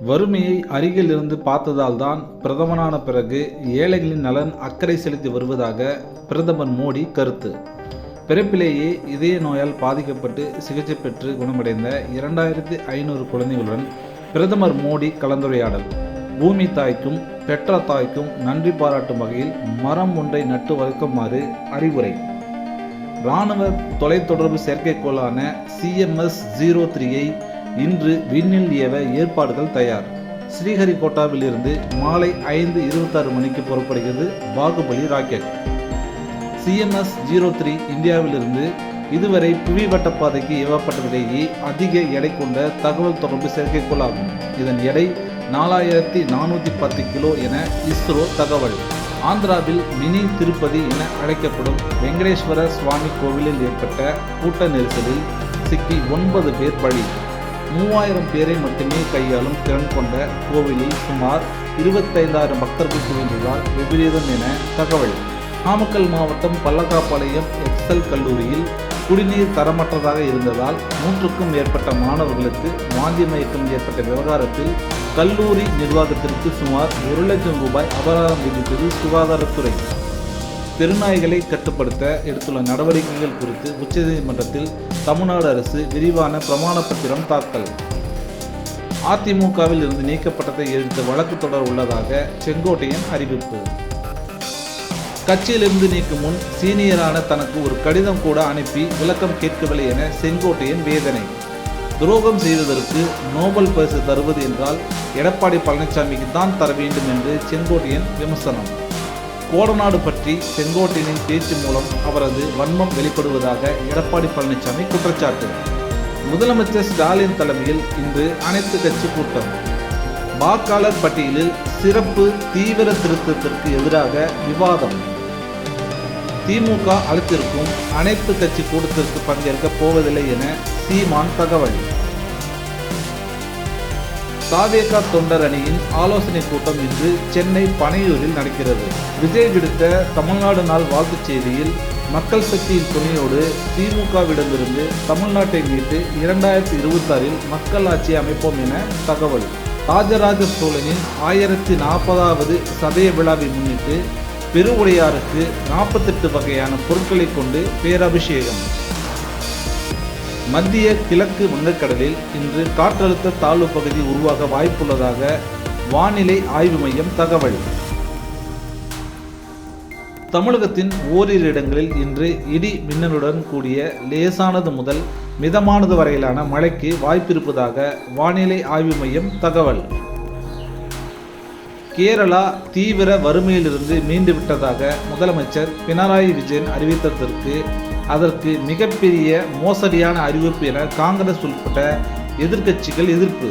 வறுமையை அருகில் இருந்து பார்த்ததால் தான் பிரதமரான பிறகு ஏழைகளின் நலன் அக்கறை செலுத்தி வருவதாக பிரதமர் மோடி கருத்து. பிறப்பிலேயே இதய நோயால் பாதிக்கப்பட்டு சிகிச்சை பெற்று குணமடைந்த 2500 குழந்தைகளுடன் பிரதமர் மோடி கலந்துரையாடல். பூமி தாய்க்கும் பெற்ற தாய்க்கும் நன்றி பாராட்டும் வகையில் மரம் ஒன்றை நட்டு வளர்க்குமாறு அறிவுரை. இராணுவ தொலைத்தொடர்பு செயற்கைக்கோளான CMS-03ஐ இன்று விண்ணில் ஏவ ஏற்பாடுகள் தயார். ஸ்ரீஹரிகோட்டாவில் இருந்து மாலை 5:26 மணிக்கு புறப்படுகிறது பாகுபலி ராக்கெட். CMS-03 இந்தியாவிலிருந்து இதுவரை புவி வட்டப்பாதைக்கு ஏவப்பட்டதிலேயே அதிக எடை கொண்ட தகவல் தொடர்பு செயற்கைக்கோள் ஆகும். இதன் எடை 4410 கிலோ என இஸ்ரோ தகவல். ஆந்திராவில் மினி திருப்பதி என அழைக்கப்படும் வெங்கடேஸ்வர சுவாமி கோவிலில் ஏற்பட்ட கூட்ட நெரிசலில் சிக்கி 9 பேர் பலி. 3000 பேரை மட்டுமே கையாளும் திறன் கொண்ட கோவிலில் சுமார் 25,000 பக்தர்கள் குவிந்துள்ளார் விபரீதம் என தகவல். நாமக்கல் மாவட்டம் பல்லக்காபாளையம் எக்ஸல் கல்லூரியில் குடிநீர் தரமற்றதாக இருந்ததால் 100க்கும் மேற்பட்ட மாணவர்களுக்கு வாந்தி மயக்கம் ஏற்பட்ட விவகாரத்தில் கல்லூரி நிர்வாகத்திற்கு சுமார் 1 லட்சம் ரூபாய் அபராதம் விதித்தது சுகாதாரத்துறை. தெருநாய்களை கட்டுப்படுத்த எடுத்துள்ள நடவடிக்கைகள் குறித்து உச்சநீதிமன்றத்தில் தமிழ்நாடு அரசு விரிவான பிரமாண பத்திரம் தாக்கல். அதிமுகவில் இருந்து நீக்கப்பட்டதை எதிர்த்து வழக்கு தொடர உள்ளதாக செங்கோட்டையன் அறிவிப்பு. கட்சியிலிருந்து நீக்கும் முன் சீனியரான தனக்கு ஒரு கடிதம் கூட அனுப்பி விளக்கம் கேட்கவில்லை என செங்கோட்டையன் வேதனை. துரோகம் செய்ததற்கு நோபல் பரிசு தருவது என்றால் எடப்பாடி பழனிசாமிக்கு தான் தர வேண்டும் என்று செங்கோட்டையன் விமர்சனம். கோடநாடு பற்றி செங்கோட்டையனின் பேச்சு மூலம் அவரது வன்மம் வெளிப்படுவதாக எடப்பாடி பழனிசாமி குற்றச்சாட்டு. முதலமைச்சர் ஸ்டாலின் தலைமையில் இன்று அனைத்து கட்சி கூட்டம். வாக்காளர் பட்டியலில் சிறப்பு தீவிர திருத்தத்திற்கு எதிராக விவாதம். திமுக அளித்திருக்கும் அனைத்து கட்சி கூட்டத்திற்கு பங்கேற்க போவதில்லை என சீமான் தகவல். தாவேகா தொண்டர் அணியின் ஆலோசனை கூட்டம் இன்று சென்னை பனையூரில் நடக்கிறது. விஜய் விடுத்த தமிழ்நாடு நாள் வாழ்த்துச் செய்தியில் மக்கள் சக்தியின் துணையோடு திமுகவிடமிருந்து தமிழ்நாட்டை மீட்டு 2026 மக்கள் ஆட்சி அமைப்போம் என தகவல். ராஜராஜ சோழனின் 1040வது சதய விழாவை முன்னிட்டு பெருவுடையாருக்கு 48 வகையான பொருட்களை கொண்டு பேரபிஷேகம். மத்திய கிழக்கு வங்கக்கடலில் இன்று காற்றழுத்த தாழ்வு பகுதி உருவாக வாய்ப்புள்ளதாக வானிலை ஆய்வு மையம் தகவல். தமிழகத்தின் ஓரிரு இடங்களில் இன்று இடி மின்னலுடன் கூடிய லேசானது முதல் மிதமானது வரையிலான மழைக்கு வாய்ப்பிருப்பதாக வானிலை ஆய்வு மையம் தகவல். கேரளா தீவிர வறுமையிலிருந்து மீண்டு விட்டதாக முதலமைச்சர் பினராயி விஜயன் அறிவித்ததற்கு அதற்கு மிகப்பெரிய மோசடியான அறிவிப்பு என காங்கிரஸ் உட்பட்ட எதிர்க்கட்சிகள் எதிர்ப்பு.